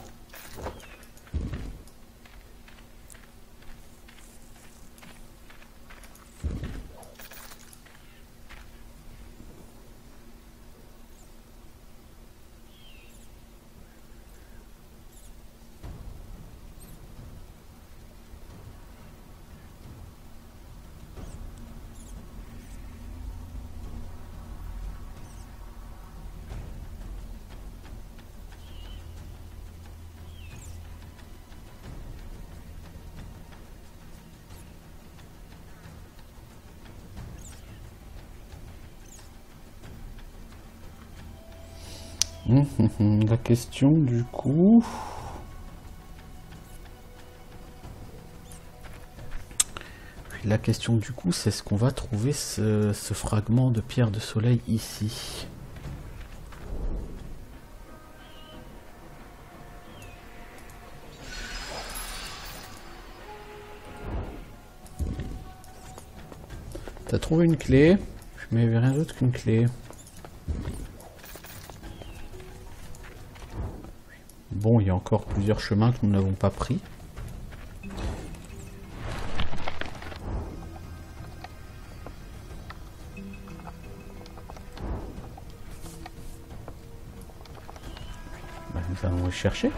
La question du coup... La question du coup, c'est est-ce qu'on va trouver ce fragment de pierre de soleil ici? T'as trouvé une clé, mais il n'y avait rien d'autre qu'une clé. Bon, il y a encore plusieurs chemins que nous n'avons pas pris. Nous allons les chercher.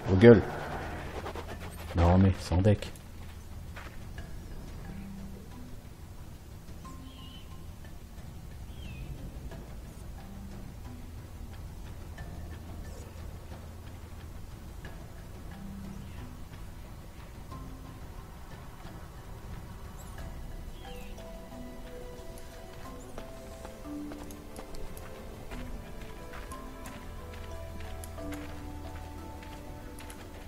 Vos gueules. Non mais sans deck.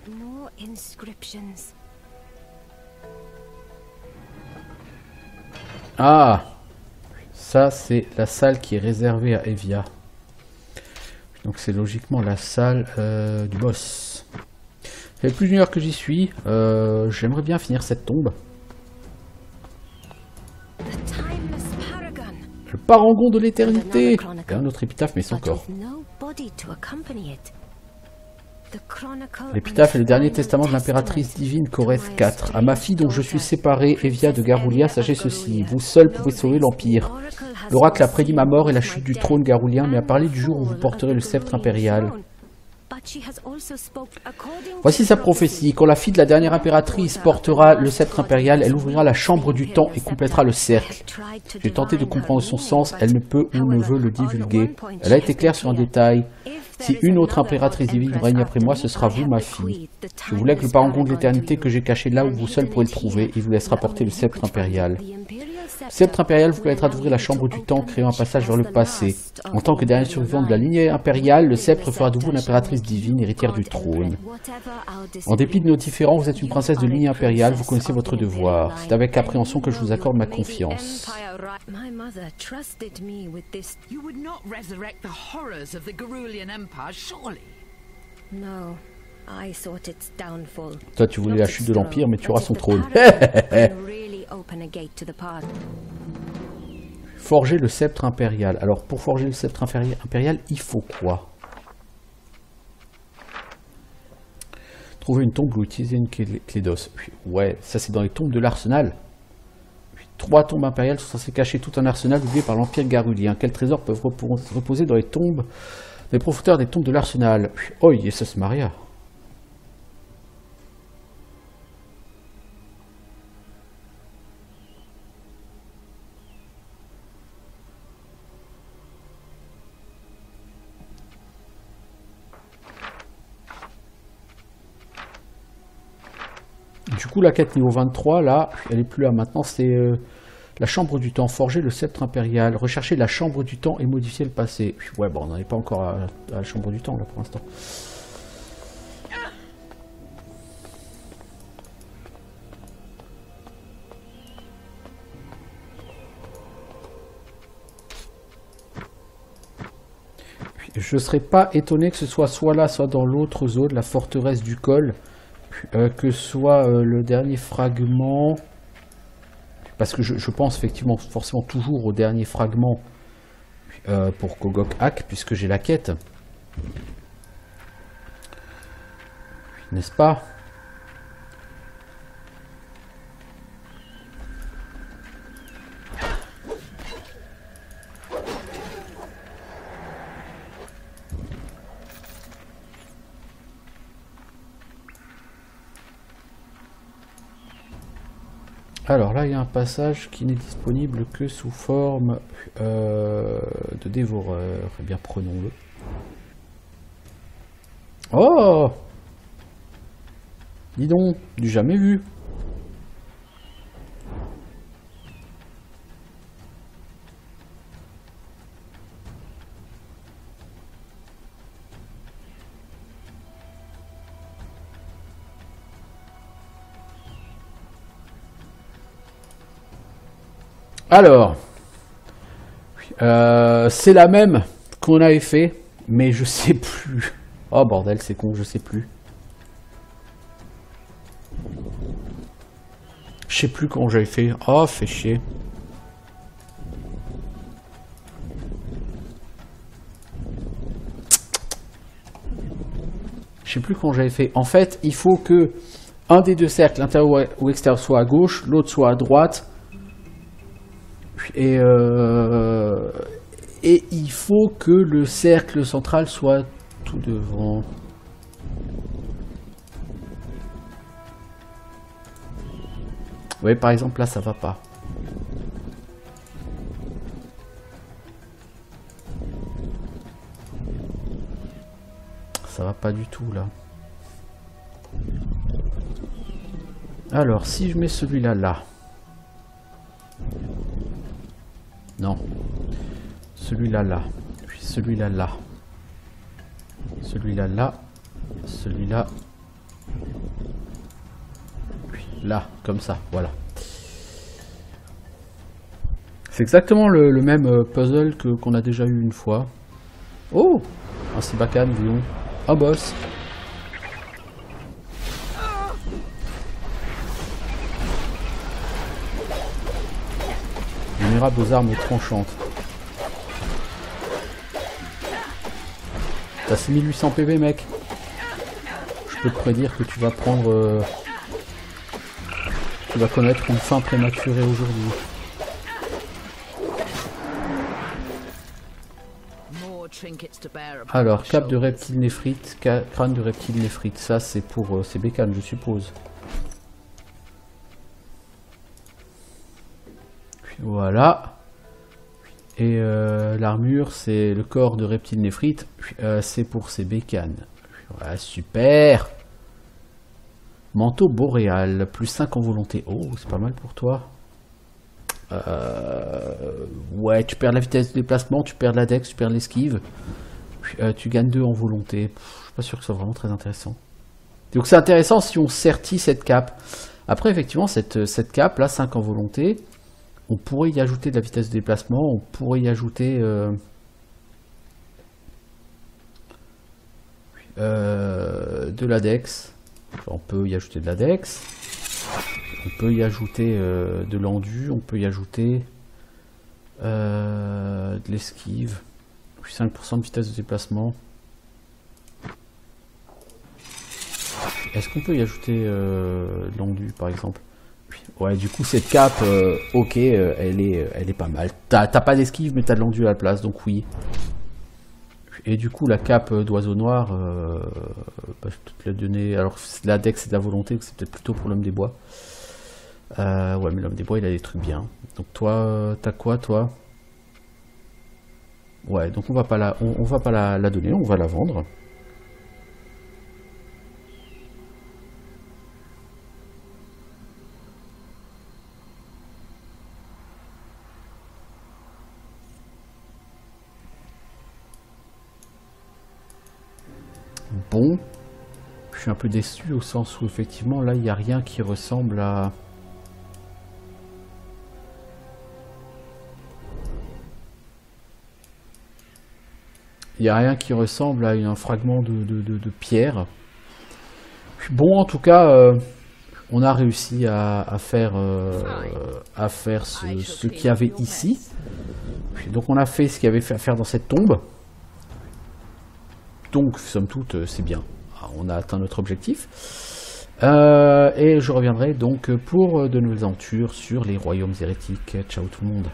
More inscriptions. Ah, ça c'est la salle qui est réservée à Evia. Donc c'est logiquement la salle du boss. Ça fait plus d'une heure que j'y suis. J'aimerais bien finir cette tombe. The timeless paragon. Le parangon de l'éternité. Et un autre épitaphe mais sans But corps. with no body to accompany it. The chronicle L'épitaphe est le dernier and testament de l'impératrice divine Corès IV. À ma fille dont je suis séparé, Evia de Garulia, sachez ceci. Vous seul pouvez sauver l'Empire. L'oracle a prédit ma mort et la chute du trône garulien, mais a parlé du jour où vous porterez le sceptre impérial. Voici sa prophétie. Quand la fille de la dernière impératrice portera le sceptre impérial, elle ouvrira la chambre du temps et complétera le cercle. J'ai tenté de comprendre son sens, elle ne peut ou ne veut le divulguer. Elle a été claire sur un détail. Si une autre impératrice divine règne après moi, ce sera vous, ma fille. Je vous lègue le parangon de l'éternité que j'ai caché là où vous seul pourrez le trouver, et vous laissera porter le sceptre impérial. Le sceptre impérial vous permettra d'ouvrir la chambre du temps, créant un passage vers le passé. En tant que dernier survivant de la lignée impériale, le sceptre fera de vous l'impératrice divine, héritière du trône. En dépit de nos différends, vous êtes une princesse de lignée impériale, vous connaissez votre devoir. C'est avec appréhension que je vous accorde ma confiance. My mother trusted me with this. You would not resurrect the horrors of the Garulian Empire, surely? No, I sought its downfall. Toi, tu voulais la chute de l'Empire, mais tu auras son trône. Really open a gate to the path. Forger le sceptre impérial. Alors, pour forger le sceptre impérial, il faut quoi? Trouver une tombe ou utiliser une clé d'os. Ouais, ça c'est dans les tombes de l'arsenal. 3 tombes impériales sont censées cacher tout un arsenal oublié par l'Empire garulien. Quels trésors peuvent reposer dans les tombes, les profondeurs des tombes de l'arsenal? Oh, Jesus Maria. Du coup, la quête niveau 23, là, elle est plus là. Maintenant, c'est la chambre du temps. Forger le sceptre impérial. Rechercher la chambre du temps et modifier le passé. Ouais, bon, on n'en est pas encore à la chambre du temps, là, pour l'instant. Je serais pas étonné que ce soit là, soit dans l'autre zone, la forteresse du col. Que soit le dernier fragment, parce que je pense effectivement forcément toujours au dernier fragment pour Kogok Hak, puisque j'ai la quête, n'est-ce pas? Alors là, il y a un passage qui n'est disponible que sous forme de dévoreur. Eh bien, prenons-le. Oh! Dis donc, du jamais vu. Alors, c'est la même qu'on avait fait, mais je sais plus. Oh bordel, c'est con, je sais plus. Je sais plus quand j'avais fait. Oh, fait chier. Je sais plus quand j'avais fait. En fait, il faut que un des deux cercles, l'intérieur ou extérieur, soit à gauche, l'autre soit à droite. Et il faut que le cercle central soit tout devant. Oui, par exemple, là, ça va pas. Ça va pas du tout, là. Alors, si je mets celui-là, là. Non. Celui-là, là. Puis celui-là, là. Celui-là, là. Celui-là. Puis là, comme ça, voilà. C'est exactement le même puzzle qu'on a déjà eu une fois. Oh! Un Sibacane, disons. Un boss. Vulnérable aux armes tranchantes. T'as 6800 PV, mec. Je peux te prédire que tu vas prendre... tu vas connaître une fin prématurée aujourd'hui. Alors, cap de reptile néphrite, crâne de reptile néphrite. Ça, c'est pour ces bécanes, je suppose. Puis voilà. Et l'armure, c'est le corps de reptile néphrite. C'est pour ces bécanes. Voilà, super. Manteau boréal, plus 5 en volonté. Oh, c'est pas mal pour toi. Ouais, tu perds la vitesse de déplacement, tu perds la dex, tu perds l'esquive. Tu gagnes 2 en volonté. Je suis pas sûr que ce soit vraiment très intéressant. Donc c'est intéressant si on sertit cette cape. Après, effectivement, cette cape, là, 5 en volonté, on pourrait y ajouter de la vitesse de déplacement, on pourrait y ajouter de la dex. On peut y ajouter de la dex. On peut y ajouter de l'endu, on peut y ajouter de l'esquive, puis 5% de vitesse de déplacement. Est-ce qu'on peut y ajouter de l'endu par exemple? Ouais, du coup, cette cape, ok, elle est pas mal. T'as pas d'esquive, mais t'as de l'enduit à la place, donc oui. Et du coup, la cape d'oiseau noir, bah, je vais te la donner. Alors, la dex, c'est de la volonté, c'est peut-être plutôt pour l'homme des bois. Ouais, mais l'homme des bois, il a des trucs bien. Donc, toi, t'as quoi, toi? Ouais, donc on va pas la donner, on va la vendre. Bon, je suis un peu déçu au sens où effectivement là il n'y a rien qui ressemble à... Il n'y a rien qui ressemble à un fragment de pierre. Bon, en tout cas, on a réussi à faire ce qu'il y avait ici. Donc on a fait ce qu'il y avait à faire dans cette tombe. Donc, somme toute, c'est bien. Alors, on a atteint notre objectif. Et je reviendrai donc pour de nouvelles aventures sur les royaumes hérétiques. Ciao tout le monde.